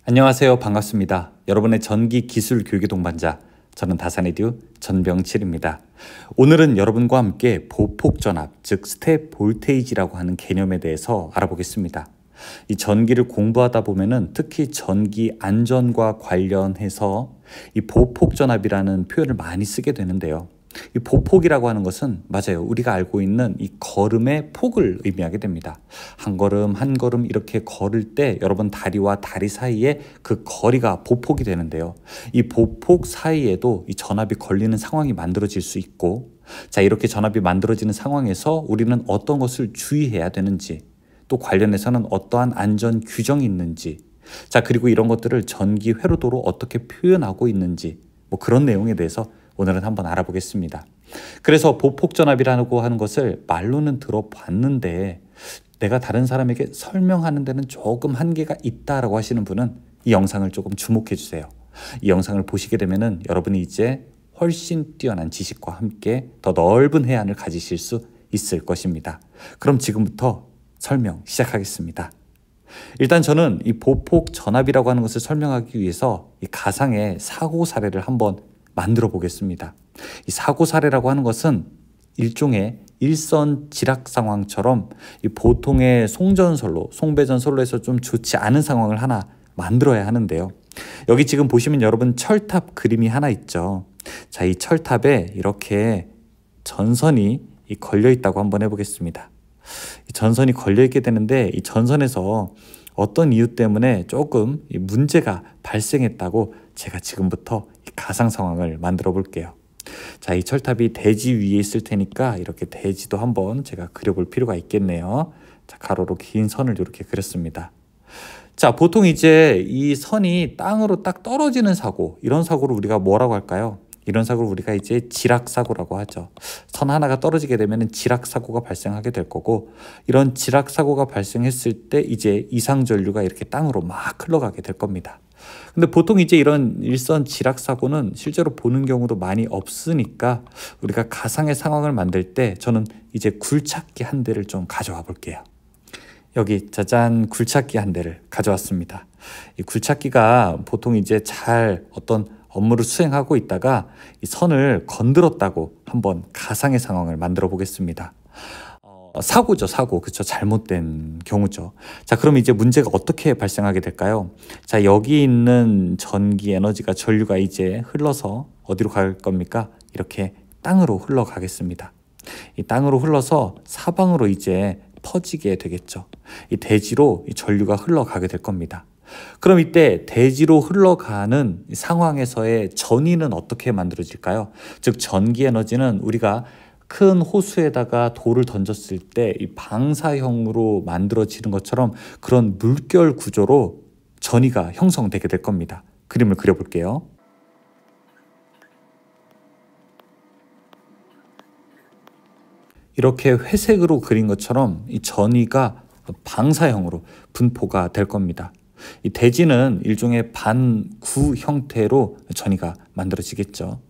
안녕하세요. 반갑습니다. 여러분의 전기 기술 교육의 동반자, 저는 다산에듀 전병칠입니다. 오늘은 여러분과 함께 보폭 전압, 즉 스텝 볼테이지라고 하는 개념에 대해서 알아보겠습니다. 이 전기를 공부하다 보면은 특히 전기 안전과 관련해서 이 보폭 전압이라는 표현을 많이 쓰게 되는데요. 이 보폭이라고 하는 것은 맞아요. 우리가 알고 있는 이 걸음의 폭을 의미하게 됩니다. 한 걸음 한 걸음 이렇게 걸을 때 여러분 다리와 다리 사이에 그 거리가 보폭이 되는데요. 이 보폭 사이에도 이 전압이 걸리는 상황이 만들어질 수 있고, 자, 이렇게 전압이 만들어지는 상황에서 우리는 어떤 것을 주의해야 되는지, 또 관련해서는 어떠한 안전 규정이 있는지, 자, 그리고 이런 것들을 전기 회로도로 어떻게 표현하고 있는지, 그런 내용에 대해서 오늘은 한번 알아보겠습니다. 그래서 보폭 전압이라고 하는 것을 말로는 들어봤는데 내가 다른 사람에게 설명하는 데는 조금 한계가 있다라고 하시는 분은 이 영상을 조금 주목해 주세요. 이 영상을 보시게 되면은 여러분이 이제 훨씬 뛰어난 지식과 함께 더 넓은 해안을 가지실 수 있을 것입니다. 그럼 지금부터 설명 시작하겠습니다. 일단 저는 이 보폭 전압이라고 하는 것을 설명하기 위해서 이 가상의 사고 사례를 한번 만들어 보겠습니다. 이 사고 사례라고 하는 것은 일종의 일선 지락 상황처럼 이 보통의 송배전선로에서 좀 좋지 않은 상황을 하나 만들어야 하는데요. 여기 지금 보시면 여러분 철탑 그림이 하나 있죠. 자, 이 철탑에 이렇게 전선이 걸려 있다고 한번 해보겠습니다. 이 전선이 걸려 있게 되는데 이 전선에서 어떤 이유 때문에 조금 문제가 발생했다고 제가 지금부터 가상 상황을 만들어 볼게요. 자, 이 철탑이 대지 위에 있을 테니까 이렇게 대지도 한번 제가 그려볼 필요가 있겠네요. 자, 가로로 긴 선을 이렇게 그렸습니다. 자, 보통 이제 이 선이 땅으로 딱 떨어지는 사고, 이런 사고를 우리가 뭐라고 할까요? 이런 사고를 우리가 이제 지락사고라고 하죠. 선 하나가 떨어지게 되면 지락사고가 발생하게 될 거고, 이런 지락사고가 발생했을 때 이제 이상전류가 이렇게 땅으로 막 흘러가게 될 겁니다. 근데 보통 이제 이런 일선 지락사고는 실제로 보는 경우도 많이 없으니까 우리가 가상의 상황을 만들 때 저는 이제 굴착기 한 대를 좀 가져와 볼게요. 여기 짜잔, 굴착기 한 대를 가져왔습니다. 이 굴착기가 보통 이제 잘 어떤 업무를 수행하고 있다가 이 선을 건드렸다고 한번 가상의 상황을 만들어 보겠습니다. 사고죠, 사고. 그쵸, 잘못된 경우죠. 자, 그럼 이제 문제가 어떻게 발생하게 될까요? 자, 여기 있는 전기 에너지가, 전류가 이제 흘러서 어디로 갈 겁니까? 이렇게 땅으로 흘러가겠습니다. 이 땅으로 흘러서 사방으로 이제 퍼지게 되겠죠. 이 대지로 이 전류가 흘러가게 될 겁니다. 그럼 이때 대지로 흘러가는 상황에서의 전위는 어떻게 만들어질까요? 즉, 전기 에너지는 우리가 큰 호수에다가 돌을 던졌을 때 이 방사형으로 만들어지는 것처럼 그런 물결 구조로 전위가 형성되게 될 겁니다. 그림을 그려볼게요. 이렇게 회색으로 그린 것처럼 이 전위가 방사형으로 분포가 될 겁니다. 이 대지는 일종의 반구 형태로 전위가 만들어지겠죠.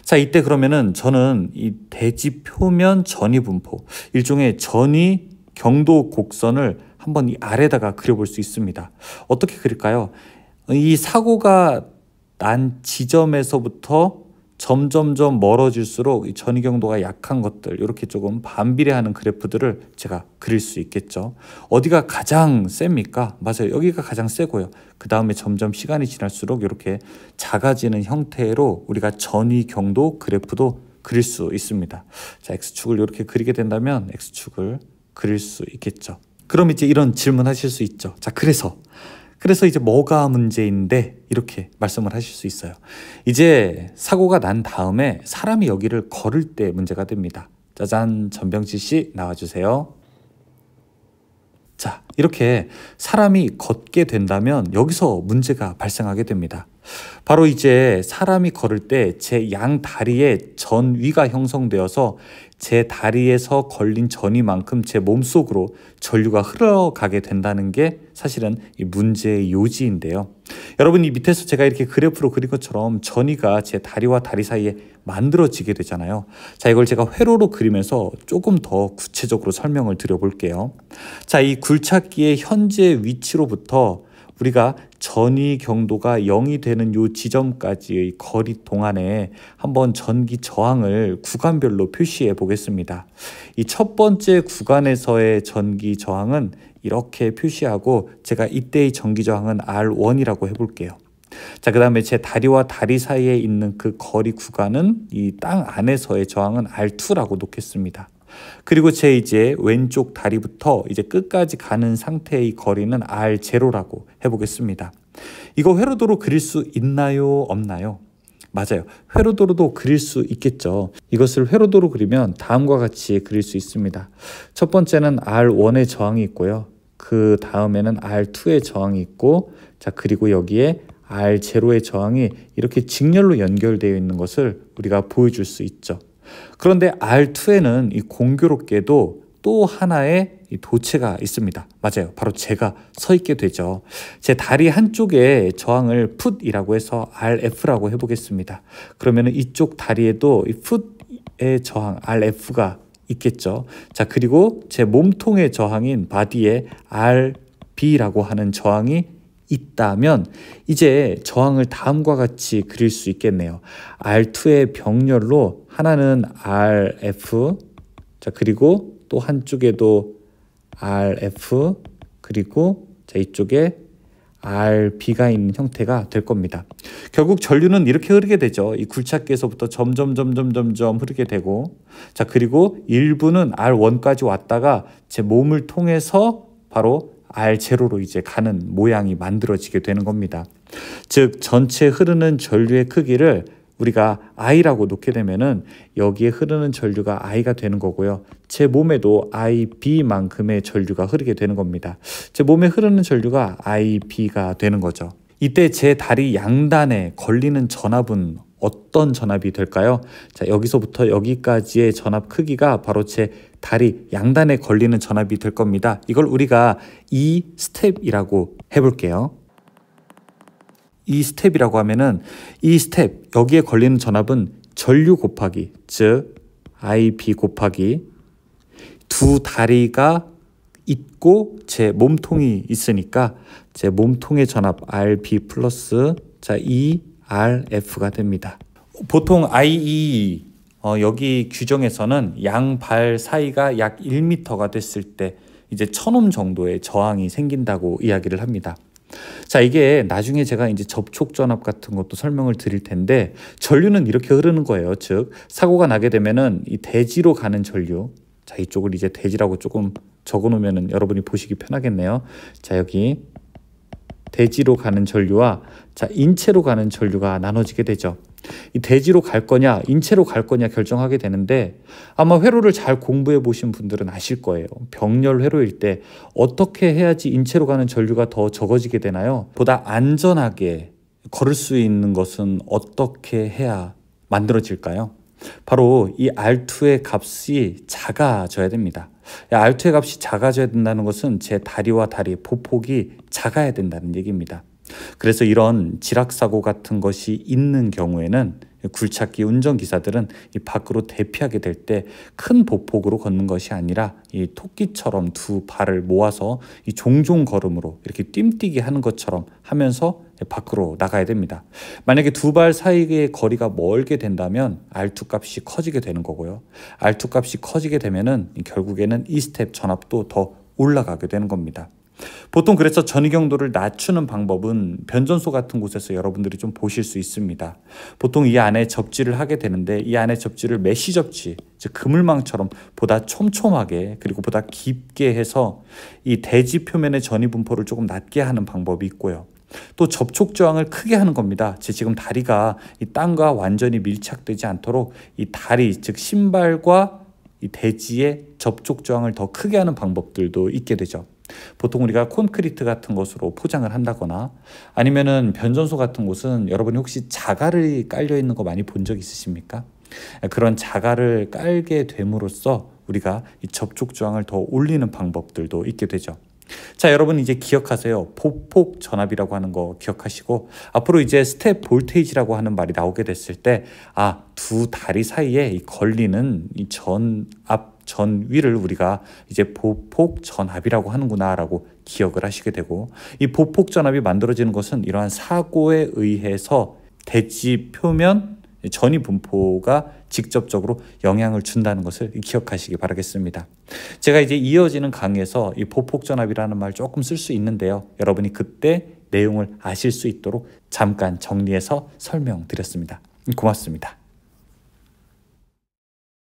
자, 이때 그러면은 저는 이 대지 표면 전위 분포, 일종의 전위 경도 곡선을 한번 이 아래다가 그려볼 수 있습니다. 어떻게 그릴까요? 이 사고가 난 지점에서부터 점점점 멀어질수록 이 전위 경도가 약한 것들, 이렇게 조금 반비례하는 그래프들을 제가 그릴 수 있겠죠. 어디가 가장 셉니까? 맞아요. 여기가 가장 세고요. 그 다음에 점점 시간이 지날수록 이렇게 작아지는 형태로 우리가 전위 경도 그래프도 그릴 수 있습니다. 자, X축을 이렇게 그리게 된다면 X축을 그릴 수 있겠죠. 그럼 이제 이런 질문 하실 수 있죠. 자, 그래서 이제 뭐가 문제인데 이렇게 말씀을 하실 수 있어요. 이제 사고가 난 다음에 사람이 여기를 걸을 때 문제가 됩니다. 짜잔, 전병치 씨 나와주세요. 자, 이렇게 사람이 걷게 된다면 여기서 문제가 발생하게 됩니다. 바로 이제 사람이 걸을 때 제 양 다리에 전위가 형성되어서 제 다리에서 걸린 전위만큼 제 몸속으로 전류가 흘러가게 된다는 게 사실은 이 문제의 요지인데요. 여러분, 이 밑에서 제가 이렇게 그래프로 그린 것처럼 전위가 제 다리와 다리 사이에 만들어지게 되잖아요. 자, 이걸 제가 회로로 그리면서 조금 더 구체적으로 설명을 드려볼게요. 자, 이 굴착기의 현재 위치로부터 우리가 전위 경도가 0이 되는 요 지점까지의 거리 동안에 한번 전기 저항을 구간별로 표시해 보겠습니다. 이 첫 번째 구간에서의 전기 저항은 이렇게 표시하고 제가 이때의 전기 저항은 R1이라고 해볼게요. 자, 그 다음에 제 다리와 다리 사이에 있는 그 거리 구간은 이 땅 안에서의 저항은 R2라고 놓겠습니다. 그리고 제 이제 왼쪽 다리부터 이제 끝까지 가는 상태의 거리는 R0라고 해보겠습니다. 이거 회로도로 그릴 수 있나요? 없나요? 맞아요. 회로도로도 그릴 수 있겠죠. 이것을 회로도로 그리면 다음과 같이 그릴 수 있습니다. 첫 번째는 R1의 저항이 있고요. 그 다음에는 R2의 저항이 있고, 자, 그리고 여기에 R0의 저항이 이렇게 직렬로 연결되어 있는 것을 우리가 보여줄 수 있죠. 그런데 R2에는 이 공교롭게도 또 하나의 이 도체가 있습니다. 맞아요. 바로 제가 서 있게 되죠. 제 다리 한쪽에 저항을 풋이라고 해서 RF라고 해보겠습니다. 그러면 이쪽 다리에도 이 풋의 저항 RF가 있겠죠. 자, 그리고 제 몸통의 저항인 바디에 RB라고 하는 저항이 있다면 이제 저항을 다음과 같이 그릴 수 있겠네요. R2의 병렬로 하나는 RF, 자, 그리고 또 한쪽에도 RF, 그리고 자, 이쪽에 RB가 있는 형태가 될 겁니다. 결국 전류는 이렇게 흐르게 되죠. 이 굴착기에서부터 점점 흐르게 되고, 자, 그리고 일부는 R1까지 왔다가 제 몸을 통해서 바로 R0로 이제 가는 모양이 만들어지게 되는 겁니다. 즉 전체 흐르는 전류의 크기를 우리가 I라고 놓게 되면은 여기에 흐르는 전류가 I가 되는 거고요. 제 몸에도 IB만큼의 전류가 흐르게 되는 겁니다. 제 몸에 흐르는 전류가 IB가 되는 거죠. 이때 제 다리 양단에 걸리는 전압은 어떤 전압이 될까요? 자, 여기서부터 여기까지의 전압 크기가 바로 제 다리 양단에 걸리는 전압이 될 겁니다. 이걸 우리가 이 스텝이라고 해볼게요. 이 스텝이라고 하면은 이 스텝 여기에 걸리는 전압은 전류 곱하기, 즉 IB 곱하기 두 다리가 있고 제 몸통이 있으니까 제 몸통의 전압 RB 플러스 자 ERF가 됩니다. 보통 IE 여기 규정에서는 양발 사이가 약 1m가 됐을 때 이제 1000옴 정도의 저항이 생긴다고 이야기를 합니다. 자, 이게 나중에 제가 이제 접촉 전압 같은 것도 설명을 드릴 텐데 전류는 이렇게 흐르는 거예요. 즉 사고가 나게 되면은 이 대지로 가는 전류, 자, 이쪽을 이제 대지라고 조금 적어 놓으면은 여러분이 보시기 편하겠네요. 자, 여기 대지로 가는 전류와 자, 인체로 가는 전류가 나눠지게 되죠. 이 대지로 갈 거냐 인체로 갈 거냐 결정하게 되는데 아마 회로를 잘 공부해 보신 분들은 아실 거예요. 병렬 회로일 때 어떻게 해야지 인체로 가는 전류가 더 적어지게 되나요? 보다 안전하게 걸을 수 있는 것은 어떻게 해야 만들어질까요? 바로 이 R2의 값이 작아져야 됩니다. R2의 값이 작아져야 된다는 것은 제 다리와 다리, 보폭이 작아야 된다는 얘기입니다. 그래서 이런 지락사고 같은 것이 있는 경우에는 굴착기 운전기사들은 이 밖으로 대피하게 될 때 큰 보폭으로 걷는 것이 아니라 이 토끼처럼 두 발을 모아서 이 종종 걸음으로 이렇게 뜀뛰기 하는 것처럼 하면서 밖으로 나가야 됩니다. 만약에 두 발 사이의 거리가 멀게 된다면 R2 값이 커지게 되는 거고요. R2 값이 커지게 되면은 결국에는 이 스텝 전압도 더 올라가게 되는 겁니다. 보통 그래서 전위 경도를 낮추는 방법은 변전소 같은 곳에서 여러분들이 좀 보실 수 있습니다. 보통 이 안에 접지를 하게 되는데 이 안에 접지를 메쉬 접지, 즉 그물망처럼 보다 촘촘하게 그리고 보다 깊게 해서 이 대지 표면의 전위 분포를 조금 낮게 하는 방법이 있고요. 또 접촉 저항을 크게 하는 겁니다. 지금 다리가 이 땅과 완전히 밀착되지 않도록 이 다리, 즉 신발과 이 대지의 접촉 저항을 더 크게 하는 방법들도 있게 되죠. 보통 우리가 콘크리트 같은 것으로 포장을 한다거나 아니면은 변전소 같은 곳은 여러분이 혹시 자갈이 깔려 있는 거 많이 본 적 있으십니까? 그런 자갈을 깔게 됨으로써 우리가 이 접촉 저항을 더 올리는 방법들도 있게 되죠. 자, 여러분 이제 기억하세요. 보폭 전압이라고 하는 거 기억하시고 앞으로 이제 스텝 볼테이지라고 하는 말이 나오게 됐을 때 두 다리 사이에 이 걸리는 이 전압 전위를 우리가 이제 보폭전압이라고 하는구나라고 기억을 하시게 되고, 이 보폭전압이 만들어지는 것은 이러한 사고에 의해서 대지 표면 전이 분포가 직접적으로 영향을 준다는 것을 기억하시기 바라겠습니다. 제가 이제 이어지는 강의에서 이 보폭전압이라는 말 조금 쓸 수 있는데요. 여러분이 그때 내용을 아실 수 있도록 잠깐 정리해서 설명드렸습니다. 고맙습니다.